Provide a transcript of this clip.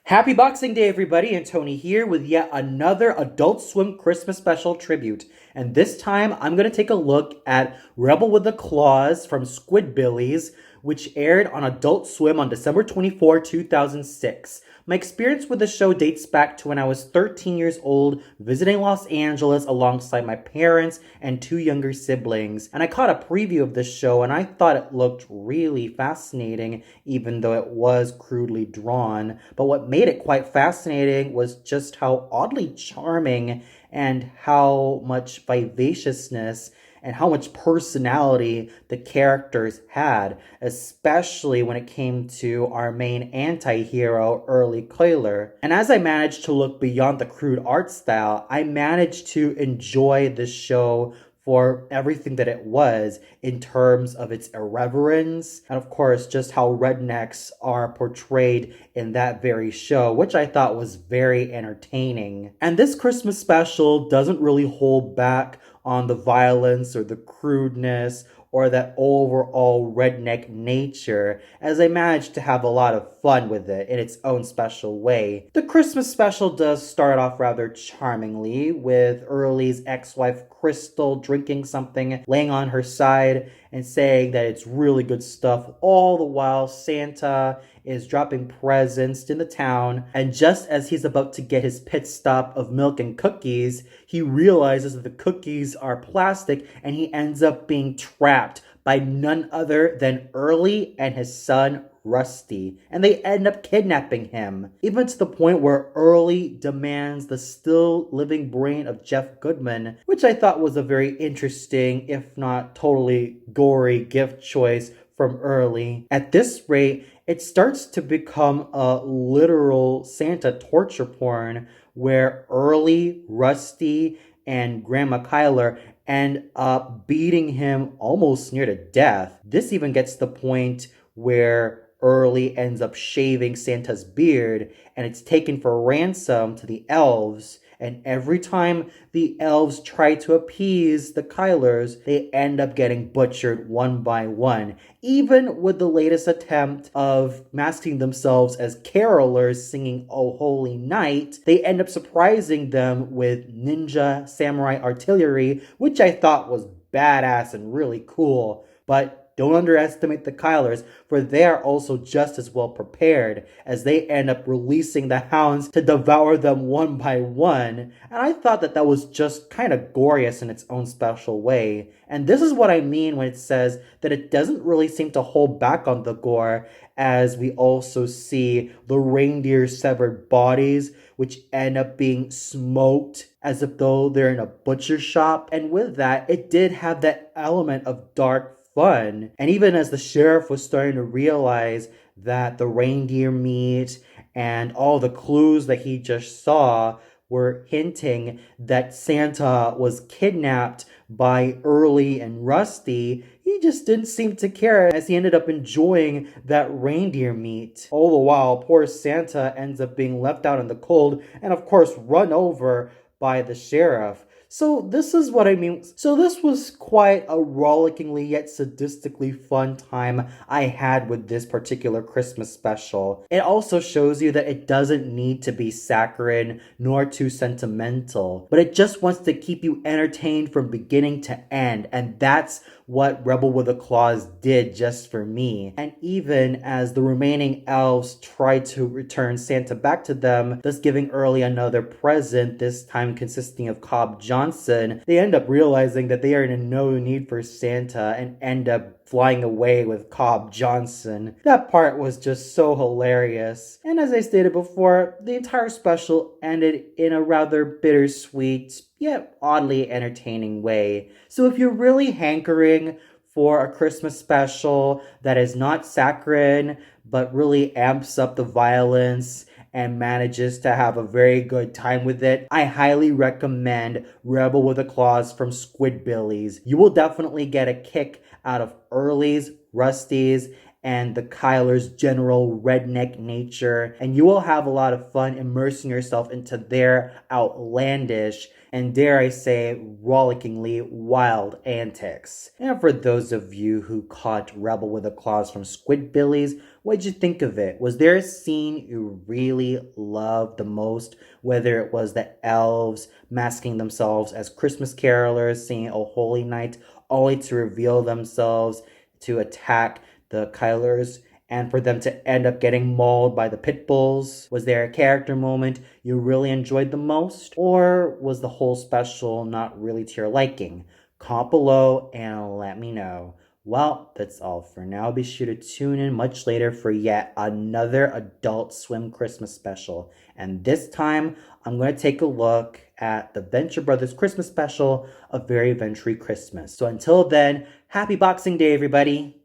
Happy Boxing Day, everybody, and Tony here with yet another Adult Swim Christmas special tribute. And this time, I'm going to take a look at Rebel with a Claus from Squidbillies, which aired on Adult Swim on December 24, 2006. My experience with the show dates back to when I was 13 years old, visiting Los Angeles alongside my parents and two younger siblings. And I caught a preview of this show, and I thought it looked really fascinating, even though it was crudely drawn. But what made it quite fascinating was just how oddly charming and how much vivaciousness and how much personality the characters had, especially when it came to our main anti-hero, early Cuyler. And as I managed to look beyond the crude art style, I managed to enjoy the show for everything that it was in terms of its irreverence and of course just how rednecks are portrayed in that very show, which I thought was very entertaining. And this Christmas special doesn't really hold back on the violence or the crudeness or that overall redneck nature, as I managed to have a lot of fun with it in its own special way. The Christmas special does start off rather charmingly, with Early's ex-wife Crystal drinking something, laying on her side, and saying that it's really good stuff, all the while Santa is dropping presents in the town, and just as he's about to get his pit stop of milk and cookies, he realizes that the cookies are plastic, and he ends up being trapped by none other than Early and his son Rusty, and they end up kidnapping him, even to the point where Early demands the still living brain of Jeff Goodman, which I thought was a very interesting, if not totally gory, gift choice from Early. At this rate, it starts to become a literal Santa torture porn where Early, Rusty, and Grandma Cuyler end up beating him almost near to death. This even gets to the point where Early ends up shaving Santa's beard, and it's taken for ransom to the elves. And every time the elves try to appease the Cuylers, they end up getting butchered one by one. Even with the latest attempt of masking themselves as carolers singing "Oh Holy Night," they end up surprising them with ninja samurai artillery, which I thought was badass and really cool. But don't underestimate the Cuylers, for they are also just as well prepared, as they end up releasing the hounds to devour them one by one. And I thought that that was just kind of glorious in its own special way. And this is what I mean when it says that it doesn't really seem to hold back on the gore, as we also see the reindeer's severed bodies, which end up being smoked as if though they're in a butcher shop. And with that, it did have that element of dark fun. And even as the sheriff was starting to realize that the reindeer meat and all the clues that he just saw were hinting that Santa was kidnapped by Early and Rusty, he just didn't seem to care, as he ended up enjoying that reindeer meat. All the while, poor Santa ends up being left out in the cold and of course run over by the sheriff. So this is what I mean. So this was quite a rollickingly yet sadistically fun time I had with this particular Christmas special. It also shows you that it doesn't need to be saccharine nor too sentimental, but it just wants to keep you entertained from beginning to end, and that's what Rebel with a Claus did just for me. And even as the remaining elves try to return Santa back to them, thus giving Early another present, this time consisting of Cobb Johnson, they end up realizing that they are in no need for Santa and end up flying away with Cobb Johnson. That part was just so hilarious. And as I stated before, the entire special ended in a rather bittersweet yet oddly entertaining way. So if you're really hankering for a Christmas special that is not saccharine but really amps up the violence and manages to have a very good time with it, I highly recommend Rebel with a Claus from Squidbillies. You will definitely get a kick out of Early's, Rusty's, and the Cuyler's general redneck nature, and you will have a lot of fun immersing yourself into their outlandish and, dare I say, rollickingly wild antics. And for those of you who caught Rebel with a Claus from Squidbillies, What did you think of it? Was there a scene you really loved the most? Whether it was the elves masking themselves as Christmas carolers, singing "O Holy Night," only to reveal themselves to attack the Cylers, and for them to end up getting mauled by the pit bulls? Was there a character moment you really enjoyed the most? Or was the whole special not really to your liking? Comment below and let me know. Well, that's all for now. Be sure to tune in much later for yet another Adult Swim Christmas special. And this time, I'm going to take a look at the Venture Brothers Christmas special, A Very Venture Christmas. So until then, happy Boxing Day, everybody!